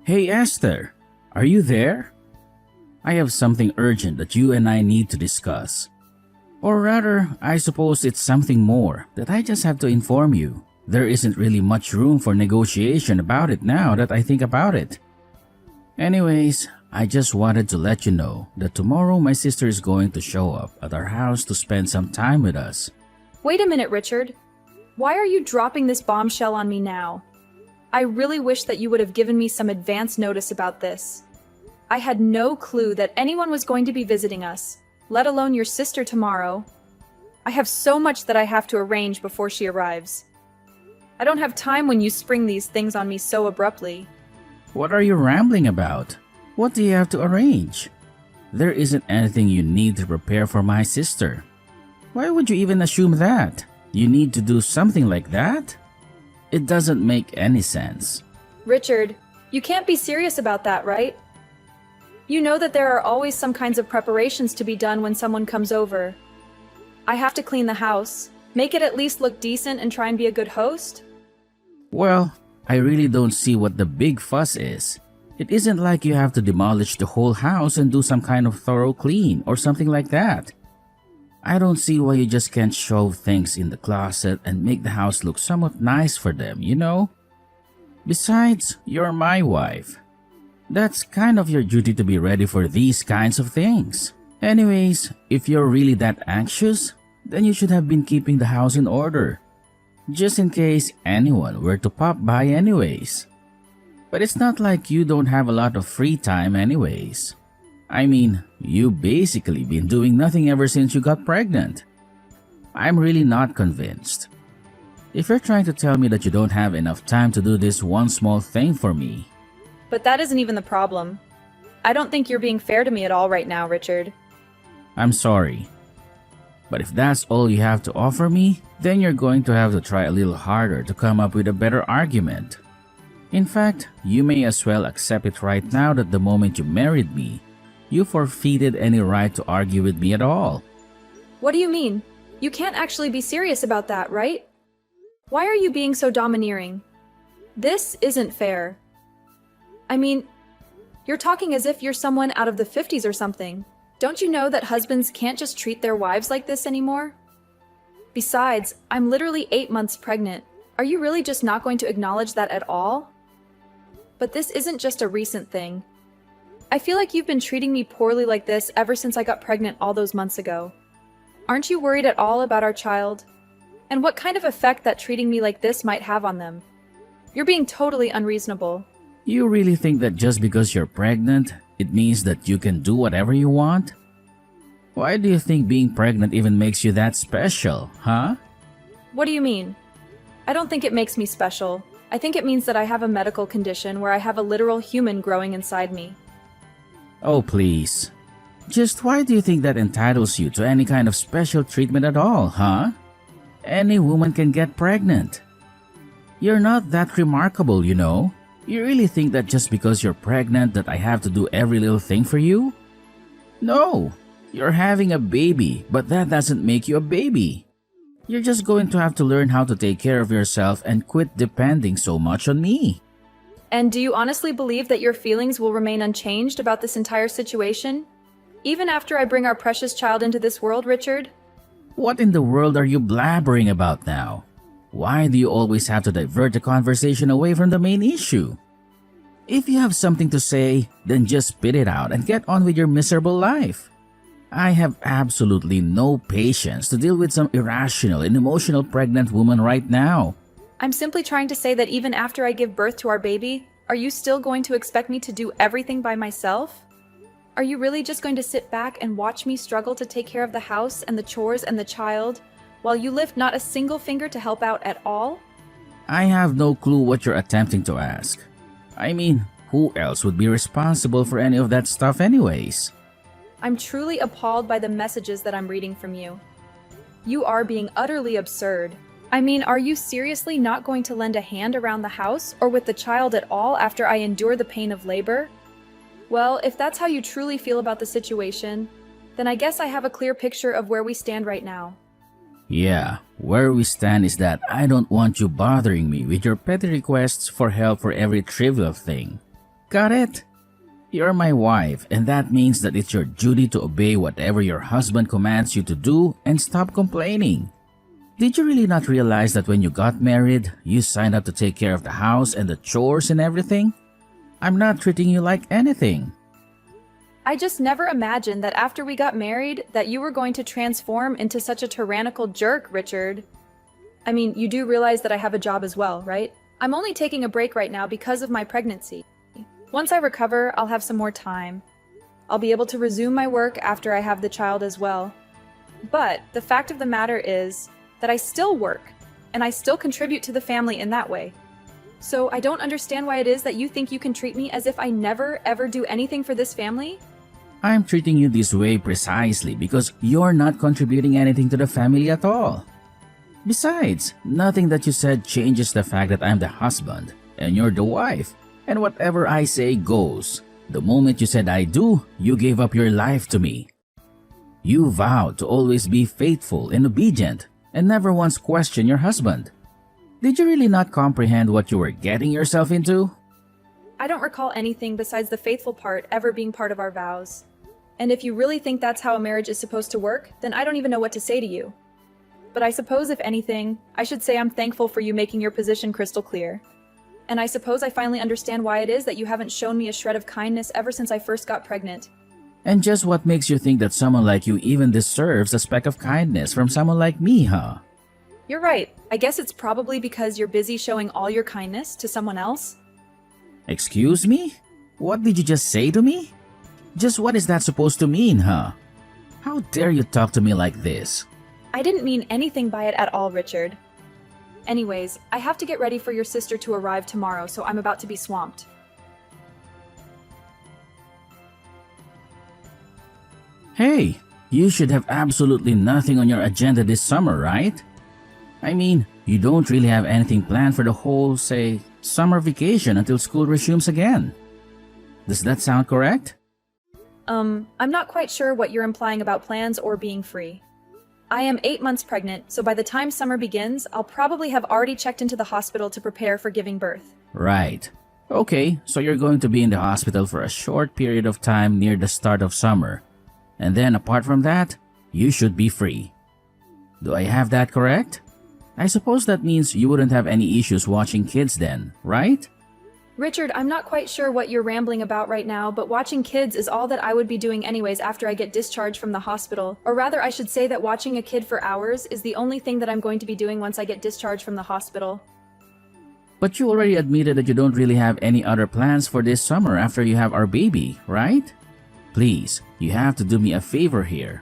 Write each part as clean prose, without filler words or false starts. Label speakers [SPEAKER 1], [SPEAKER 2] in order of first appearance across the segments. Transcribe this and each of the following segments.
[SPEAKER 1] Hey Esther, are you there? I have something urgent that you and I need to discuss. Or rather, I suppose it's something more that I just have to inform you. There isn't really much room for negotiation about it now that I think about it. Anyways, I just wanted to let you know that tomorrow my sister is going to show up at our house to spend some time with us.
[SPEAKER 2] Wait a minute, Richard. Why are you dropping this bombshell on me now? I really wish that you would have given me some advance notice about this. I had no clue that anyone was going to be visiting us, let alone your sister tomorrow. I have so much that I have to arrange before she arrives. I don't have time when you spring these things on me so abruptly.
[SPEAKER 1] What are you rambling about? What do you have to arrange? There isn't anything you need to prepare for my sister. Why would you even assume that? You need to do something like that? It doesn't make any sense.
[SPEAKER 2] Richard, you can't be serious about that, right? You know that there are always some kinds of preparations to be done when someone comes over. I have to clean the house, make it at least look decent, and try and be a good host.
[SPEAKER 1] Well, I really don't see what the big fuss is. It isn't like you have to demolish the whole house and do some kind of thorough clean or something like that. I don't see why you just can't shove things in the closet and make the house look somewhat nice for them, you know? Besides, you're my wife. That's kind of your duty to be ready for these kinds of things. Anyways, if you're really that anxious, then you should have been keeping the house in order, just in case anyone were to pop by anyways. But it's not like you don't have a lot of free time anyways. I mean, you basically been doing nothing ever since you got pregnant. I'm really not convinced. If you're trying to tell me that you don't have enough time to do this one small thing for me.
[SPEAKER 2] But that isn't even the problem. I don't think you're being fair to me at all right now, Richard.
[SPEAKER 1] I'm sorry. But if that's all you have to offer me, then you're going to have to try a little harder to come up with a better argument. In fact, you may as well accept it right now that the moment you married me, you forfeited any right to argue with me at all.
[SPEAKER 2] What do you mean? You can't actually be serious about that, right? Why are you being so domineering? This isn't fair. I mean, you're talking as if you're someone out of the 50s or something. Don't you know that husbands can't just treat their wives like this anymore? Besides, I'm literally 8 months pregnant. Are you really just not going to acknowledge that at all? But this isn't just a recent thing. I feel like you've been treating me poorly like this ever since I got pregnant all those months ago. Aren't you worried at all about our child? And what kind of effect that treating me like this might have on them? You're being totally unreasonable.
[SPEAKER 1] You really think that just because you're pregnant, it means that you can do whatever you want? Why do you think being pregnant even makes you that special, huh?
[SPEAKER 2] What do you mean? I don't think it makes me special. I think it means that I have a medical condition where I have a literal human growing inside me.
[SPEAKER 1] Oh, please. Just why do you think that entitles you to any kind of special treatment at all, huh? Any woman can get pregnant. You're not that remarkable, you know. You really think that just because you're pregnant that I have to do every little thing for you? No, you're having a baby, but that doesn't make you a baby. You're just going to have to learn how to take care of yourself and quit depending so much on me.
[SPEAKER 2] And do you honestly believe that your feelings will remain unchanged about this entire situation? Even after I bring our precious child into this world, Richard?
[SPEAKER 1] What in the world are you blabbering about now? Why do you always have to divert the conversation away from the main issue? If you have something to say, then just spit it out and get on with your miserable life. I have absolutely no patience to deal with some irrational and emotional pregnant woman right now.
[SPEAKER 2] I'm simply trying to say that even after I give birth to our baby, are you still going to expect me to do everything by myself? Are you really just going to sit back and watch me struggle to take care of the house and the chores and the child, while you lift not a single finger to help out at all?
[SPEAKER 1] I have no clue what you're attempting to ask. I mean, who else would be responsible for any of that stuff anyways?
[SPEAKER 2] I'm truly appalled by the messages that I'm reading from you. You are being utterly absurd. I mean, are you seriously not going to lend a hand around the house or with the child at all after I endure the pain of labor? Well, if that's how you truly feel about the situation, then I guess I have a clear picture of where we stand right now.
[SPEAKER 1] Yeah, where we stand is that I don't want you bothering me with your petty requests for help for every trivial thing. Got it? You're my wife, and that means that it's your duty to obey whatever your husband commands you to do and stop complaining. Did you really not realize that when you got married, you signed up to take care of the house and the chores and everything? I'm not treating you like anything.
[SPEAKER 2] I just never imagined that after we got married that you were going to transform into such a tyrannical jerk, Richard. I mean, you do realize that I have a job as well, right? I'm only taking a break right now because of my pregnancy. Once I recover, I'll have some more time. I'll be able to resume my work after I have the child as well. But the fact of the matter is that I still work, and I still contribute to the family in that way. So I don't understand why it is that you think you can treat me as if I never ever do anything for this family.
[SPEAKER 1] I'm treating you this way precisely because you're not contributing anything to the family at all. Besides, nothing that you said changes the fact that I'm the husband and you're the wife, and whatever I say goes. The moment you said I do, you gave up your life to me. You vowed to always be faithful and obedient and never once question your husband. Did you really not comprehend what you were getting yourself into?
[SPEAKER 2] I don't recall anything besides the faithful part ever being part of our vows. And if you really think that's how a marriage is supposed to work, then I don't even know what to say to you. But I suppose if anything, I should say I'm thankful for you making your position crystal clear. And I suppose I finally understand why it is that you haven't shown me a shred of kindness ever since I first got pregnant.
[SPEAKER 1] And just what makes you think that someone like you even deserves a speck of kindness from someone like me, huh?
[SPEAKER 2] You're right. I guess it's probably because you're busy showing all your kindness to someone else.
[SPEAKER 1] Excuse me? What did you just say to me? Just what is that supposed to mean, huh? How dare you talk to me like this?
[SPEAKER 2] I didn't mean anything by it at all, Richard. Anyways, I have to get ready for your sister to arrive tomorrow, so I'm about to be swamped.
[SPEAKER 1] Hey, you should have absolutely nothing on your agenda this summer, right? I mean, you don't really have anything planned for the whole, say, summer vacation until school resumes again. Does that sound correct?
[SPEAKER 2] I'm not quite sure what you're implying about plans or being free. I am 8 months pregnant, so by the time summer begins, I'll probably have already checked into the hospital to prepare for giving birth.
[SPEAKER 1] Right. Okay, so you're going to be in the hospital for a short period of time near the start of summer. And then apart from that, you should be free. Do I have that correct? I suppose that means you wouldn't have any issues watching kids then, right?
[SPEAKER 2] Richard, I'm not quite sure what you're rambling about right now, but watching kids is all that I would be doing anyways after I get discharged from the hospital. Or rather, I should say that watching a kid for hours is the only thing that I'm going to be doing once I get discharged from the hospital.
[SPEAKER 1] But you already admitted that you don't really have any other plans for this summer after you have our baby, right? Please, you have to do me a favor here.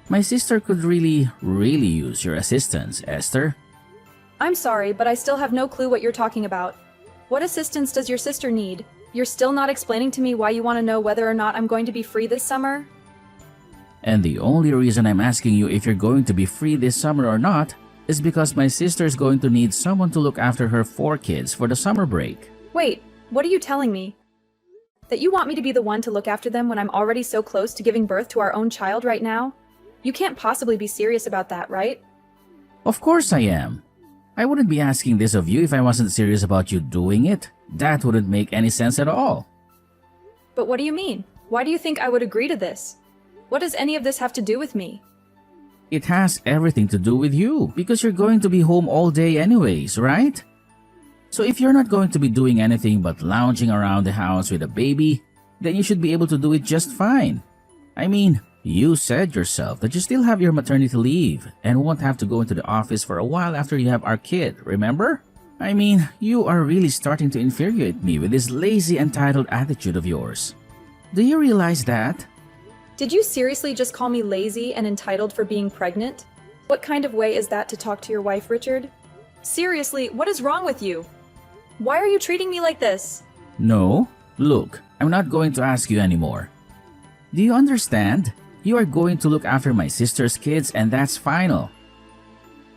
[SPEAKER 1] My sister could really use your assistance, Esther.
[SPEAKER 2] I'm sorry, but I still have no clue what you're talking about. What assistance does your sister need? You're still not explaining to me why you want to know whether or not I'm going to be free this summer?
[SPEAKER 1] And the only reason I'm asking you if you're going to be free this summer or not is because my sister is going to need someone to look after her 4 kids for the summer break.
[SPEAKER 2] Wait, what are you telling me? That you want me to be the one to look after them when I'm already so close to giving birth to our own child right now? You can't possibly be serious about that, right?
[SPEAKER 1] Of course I am. I wouldn't be asking this of you if I wasn't serious about you doing it. That wouldn't make any sense at all.
[SPEAKER 2] But what do you mean? Why do you think I would agree to this? What does any of this have to do with me?
[SPEAKER 1] It has everything to do with you because you're going to be home all day anyways, right? So if you're not going to be doing anything but lounging around the house with a baby, then you should be able to do it just fine. I mean, you said yourself that you still have your maternity leave and won't have to go into the office for a while after you have our kid, remember? I mean, you are really starting to infuriate me with this lazy, entitled attitude of yours. Do you realize that?
[SPEAKER 2] Did you seriously just call me lazy and entitled for being pregnant? What kind of way is that to talk to your wife, Richard? Seriously, what is wrong with you? Why are you treating me like this?
[SPEAKER 1] No. Look, I'm not going to ask you anymore. Do you understand? You are going to look after my sister's kids and that's final.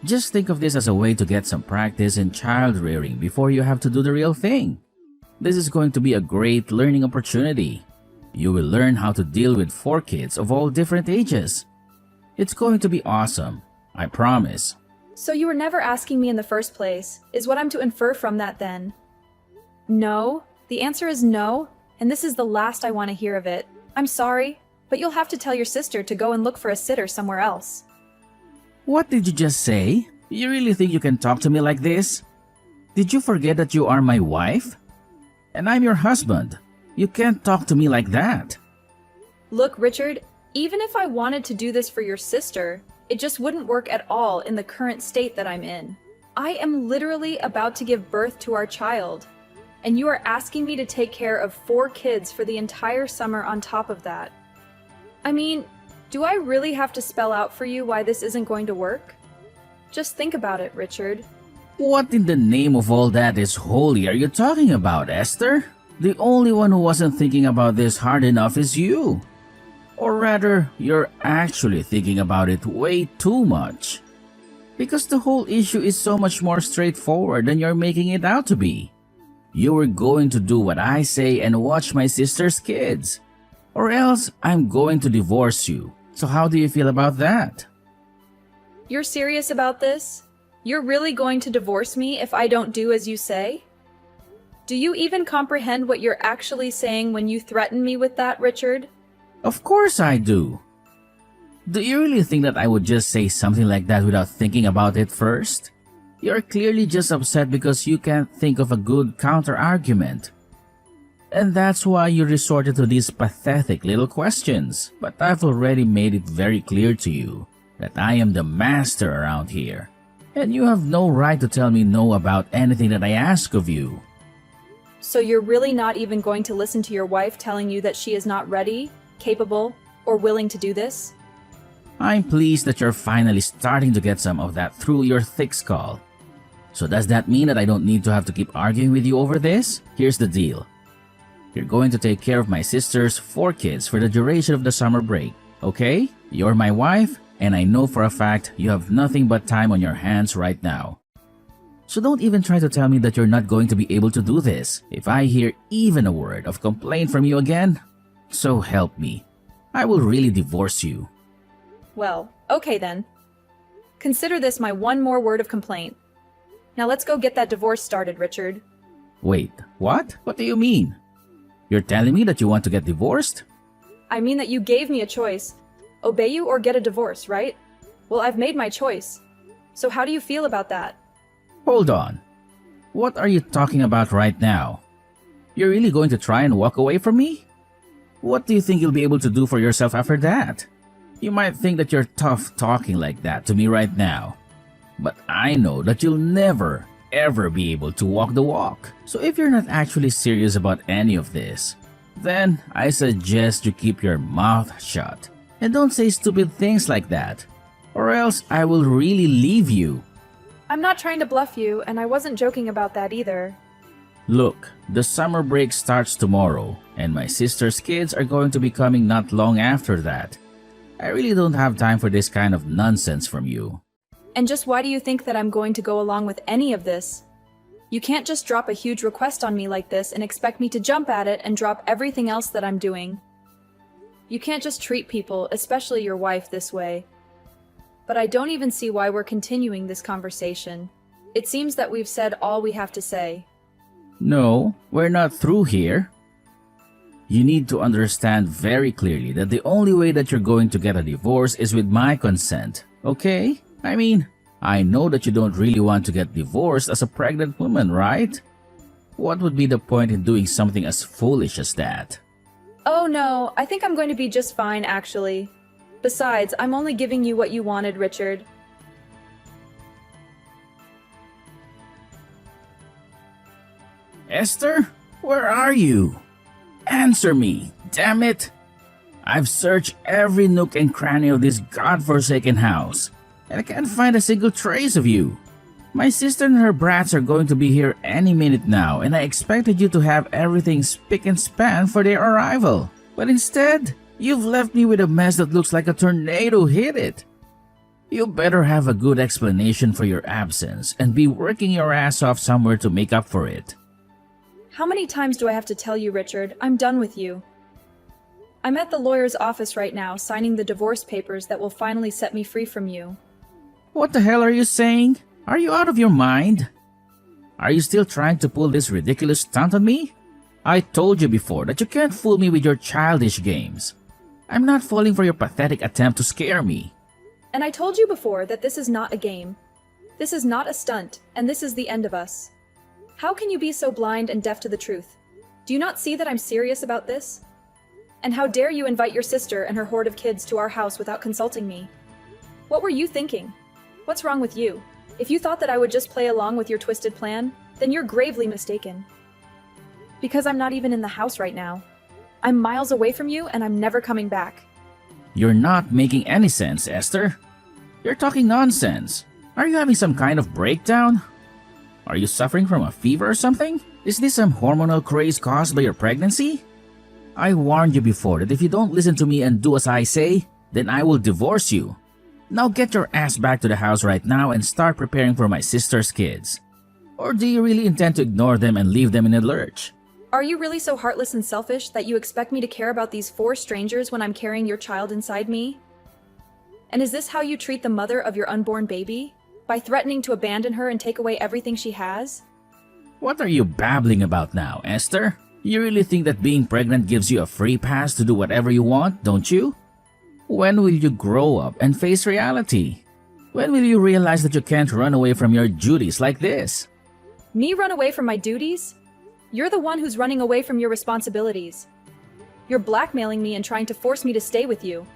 [SPEAKER 1] Just think of this as a way to get some practice in child rearing before you have to do the real thing. This is going to be a great learning opportunity. You will learn how to deal with 4 kids of all different ages. It's going to be awesome, I promise.
[SPEAKER 2] So you were never asking me in the first place, is what I'm to infer from that then? No? The answer is no? and this is the last I want to hear of it. I'm sorry, but you'll have to tell your sister to go and look for a sitter somewhere else.
[SPEAKER 1] What did you just say? You really think you can talk to me like this? Did you forget that you are my wife? And I'm your husband. You can't talk to me like that.
[SPEAKER 2] Look, Richard, even if I wanted to do this for your sister, it just wouldn't work at all in the current state that I'm in. I am literally about to give birth to our child, and you are asking me to take care of 4 kids for the entire summer on top of that. I mean, do I really have to spell out for you why this isn't going to work? Just think about it, Richard.
[SPEAKER 1] What in the name of all that is holy are you talking about, Esther? The only one who wasn't thinking about this hard enough is you. Or rather, you're actually thinking about it way too much. Because the whole issue is so much more straightforward than you're making it out to be. You were going to do what I say and watch my sister's kids. Or else, I'm going to divorce you. So how do you feel about that?
[SPEAKER 2] You're serious about this? You're really going to divorce me if I don't do as you say? Do you even comprehend what you're actually saying when you threaten me with that, Richard?
[SPEAKER 1] Of course I do. Do you really think that I would just say something like that without thinking about it first? You're clearly just upset because you can't think of a good counter-argument. And that's why you resorted to these pathetic little questions. But I've already made it very clear to you that I am the master around here. And you have no right to tell me no about anything that I ask of you.
[SPEAKER 2] So you're really not even going to listen to your wife telling you that she is not ready, capable, or willing to do this?
[SPEAKER 1] I'm pleased that you're finally starting to get some of that through your thick skull. So does that mean that I don't need to have to keep arguing with you over this? Here's the deal. You're going to take care of my sister's 4 kids for the duration of the summer break, okay? You're my wife, and I know for a fact you have nothing but time on your hands right now. So don't even try to tell me that you're not going to be able to do this if I hear even a word of complaint from you again. So help me. I will really divorce you.
[SPEAKER 2] Well, okay then. Consider this my one more word of complaint. Now let's go get that divorce started, Richard.
[SPEAKER 1] Wait, what? What do you mean? You're telling me that you want to get divorced?
[SPEAKER 2] I mean that you gave me a choice. Obey you or get a divorce, right? Well, I've made my choice. So how do you feel about that?
[SPEAKER 1] Hold on. What are you talking about right now? You're really going to try and walk away from me? What do you think you'll be able to do for yourself after that? You might think that you're tough talking like that to me right now. But I know that you'll never, ever be able to walk the walk. So if you're not actually serious about any of this, then I suggest you keep your mouth shut. And don't say stupid things like that. Or else I will really leave you.
[SPEAKER 2] I'm not trying to bluff you, and I wasn't joking about that either.
[SPEAKER 1] Look, the summer break starts tomorrow, and my sister's kids are going to be coming not long after that. I really don't have time for this kind of nonsense from you.
[SPEAKER 2] And just why do you think that I'm going to go along with any of this? You can't just drop a huge request on me like this and expect me to jump at it and drop everything else that I'm doing. You can't just treat people, especially your wife, this way. But I don't even see why we're continuing this conversation. It seems that we've said all we have to say.
[SPEAKER 1] No, we're not through here. You need to understand very clearly that the only way that you're going to get a divorce is with my consent, okay? I mean, I know that you don't really want to get divorced as a pregnant woman, right? What would be the point in doing something as foolish as that?
[SPEAKER 2] Oh no, I think I'm going to be just fine, actually. Besides, I'm only giving you what you wanted, Richard.
[SPEAKER 1] Esther, where are you? Answer me, damn it! I've searched every nook and cranny of this godforsaken house, and I can't find a single trace of you. My sister and her brats are going to be here any minute now, and I expected you to have everything spick and span for their arrival. But instead, you've left me with a mess that looks like a tornado hit it. You better have a good explanation for your absence and be working your ass off somewhere to make up for it.
[SPEAKER 2] How many times do I have to tell you, Richard? I'm done with you. I'm at the lawyer's office right now, signing the divorce papers that will finally set me free from you.
[SPEAKER 1] What the hell are you saying? Are you out of your mind? Are you still trying to pull this ridiculous stunt on me? I told you before that you can't fool me with your childish games. I'm not falling for your pathetic attempt to scare me.
[SPEAKER 2] And I told you before that this is not a game. This is not a stunt, and this is the end of us. How can you be so blind and deaf to the truth? Do you not see that I'm serious about this? And how dare you invite your sister and her horde of kids to our house without consulting me? What were you thinking? What's wrong with you? If you thought that I would just play along with your twisted plan, then you're gravely mistaken. Because I'm not even in the house right now. I'm miles away from you and I'm never coming back.
[SPEAKER 1] You're not making any sense, Esther. You're talking nonsense. Are you having some kind of breakdown? Are you suffering from a fever or something? Is this some hormonal craze caused by your pregnancy? I warned you before that if you don't listen to me and do as I say, then I will divorce you. Now get your ass back to the house right now and start preparing for my sister's kids. Or do you really intend to ignore them and leave them in a lurch?
[SPEAKER 2] Are you really so heartless and selfish that you expect me to care about these 4 strangers when I'm carrying your child inside me? And is this how you treat the mother of your unborn baby? By threatening to abandon her and take away everything she has?
[SPEAKER 1] What are you babbling about now, Esther? You really think that being pregnant gives you a free pass to do whatever you want, don't you? When will you grow up and face reality? When will you realize that you can't run away from your duties like this?
[SPEAKER 2] Me run away from my duties? You're the one who's running away from your responsibilities. You're blackmailing me and trying to force me to stay with you.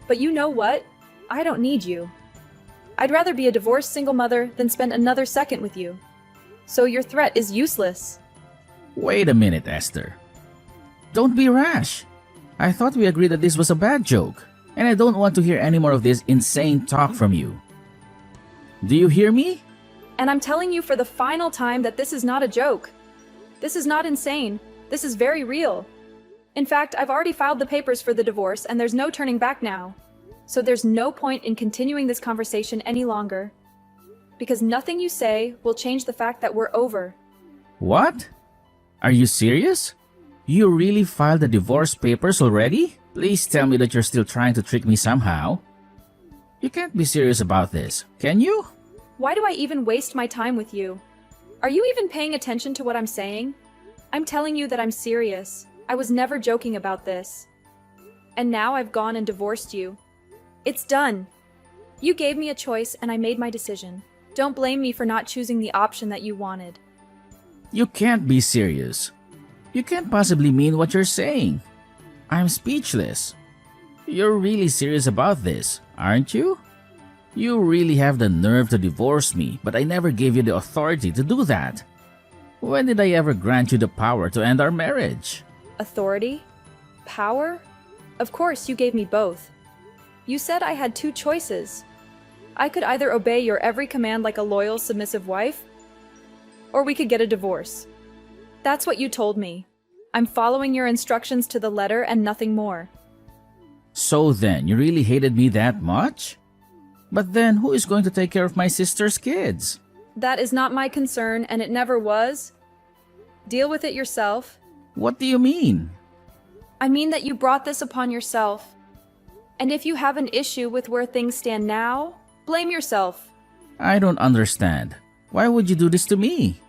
[SPEAKER 2] But you know what? I don't need you. I'd rather be a divorced single mother than spend another second with you. So your threat is useless.
[SPEAKER 1] Wait a minute, Esther. Don't be rash. I thought we agreed that this was a bad joke, and I don't want to hear any more of this insane talk from you. Do you hear me?
[SPEAKER 2] And I'm telling you for the final time that this is not a joke. This is not insane. This is very real. In fact, I've already filed the papers for the divorce and there's no turning back now. So there's no point in continuing this conversation any longer. Because nothing you say will change the fact that we're over.
[SPEAKER 1] What? Are you serious? You really filed the divorce papers already? Please tell me that you're still trying to trick me somehow. You can't be serious about this, can you?
[SPEAKER 2] Why do I even waste my time with you? Are you even paying attention to what I'm saying? I'm telling you that I'm serious. I was never joking about this. And now I've gone and divorced you. It's done. You gave me a choice and I made my decision. Don't blame me for not choosing the option that you wanted.
[SPEAKER 1] You can't be serious. You can't possibly mean what you're saying. I'm speechless. You're really serious about this, aren't you? You really have the nerve to divorce me, but I never gave you the authority to do that. When did I ever grant you the power to end our marriage?
[SPEAKER 2] Authority? Power? Of course, you gave me both. You said I had 2 choices. I could either obey your every command like a loyal, submissive wife, or we could get a divorce. That's what you told me. I'm following your instructions to the letter and nothing more.
[SPEAKER 1] So then, you really hated me that much? But then, who is going to take care of my sister's kids?
[SPEAKER 2] That is not my concern, and it never was. Deal with it yourself.
[SPEAKER 1] What do you mean?
[SPEAKER 2] I mean that you brought this upon yourself. And if you have an issue with where things stand now, blame yourself.
[SPEAKER 1] I don't understand. Why would you do this to me?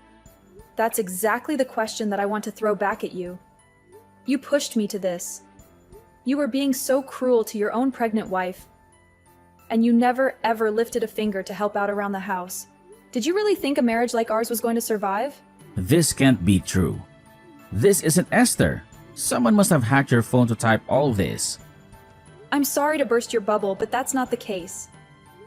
[SPEAKER 2] That's exactly the question that I want to throw back at you. You pushed me to this. You were being so cruel to your own pregnant wife. And you never ever lifted a finger to help out around the house. Did you really think a marriage like ours was going to survive?
[SPEAKER 1] This can't be true. This isn't Esther. Someone must have hacked your phone to type all this.
[SPEAKER 2] I'm sorry to burst your bubble, but that's not the case.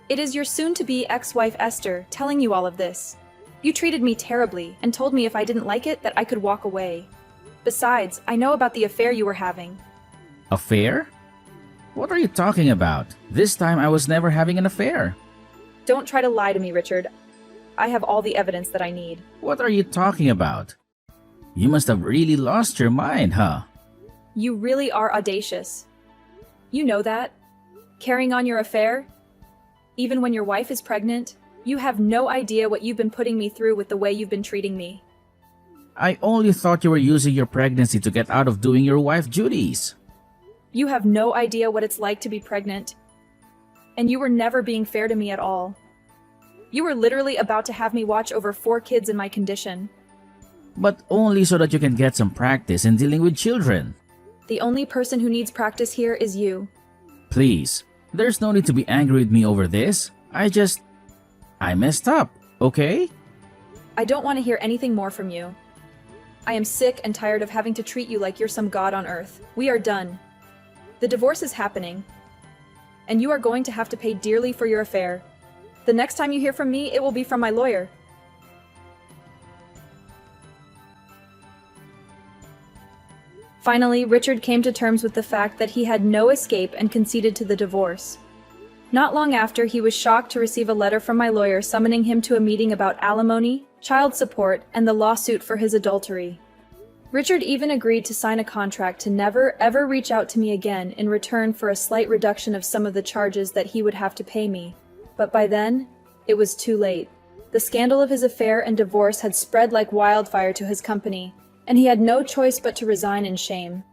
[SPEAKER 2] It is your soon-to-be ex-wife Esther telling you all of this. You treated me terribly and told me if I didn't like it that I could walk away. Besides, I know about the affair you were having.
[SPEAKER 1] Affair? What are you talking about? This time I was never having an affair.
[SPEAKER 2] Don't try to lie to me, Richard. I have all the evidence that I need.
[SPEAKER 1] What are you talking about? You must have really lost your mind, huh?
[SPEAKER 2] You really are audacious. You know that? Carrying on your affair? Even when your wife is pregnant? You have no idea what you've been putting me through with the way you've been treating me.
[SPEAKER 1] I only thought you were using your pregnancy to get out of doing your wife duties.
[SPEAKER 2] You have no idea what it's like to be pregnant. And you were never being fair to me at all. You were literally about to have me watch over 4 kids in my condition.
[SPEAKER 1] but only so that you can get some practice in dealing with children.
[SPEAKER 2] The only person who needs practice here is you.
[SPEAKER 1] Please, there's no need to be angry with me over this. I messed up, okay?
[SPEAKER 2] I don't want to hear anything more from you. I am sick and tired of having to treat you like you're some god on earth. We are done. The divorce is happening, and you are going to have to pay dearly for your affair. The next time you hear from me, it will be from my lawyer. Finally, Richard came to terms with the fact that he had no escape and conceded to the divorce. Not long after, he was shocked to receive a letter from my lawyer summoning him to a meeting about alimony, child support, and the lawsuit for his adultery. Richard even agreed to sign a contract to never, ever reach out to me again in return for a slight reduction of some of the charges that he would have to pay me. But by then, it was too late. The scandal of his affair and divorce had spread like wildfire to his company, and he had no choice but to resign in shame.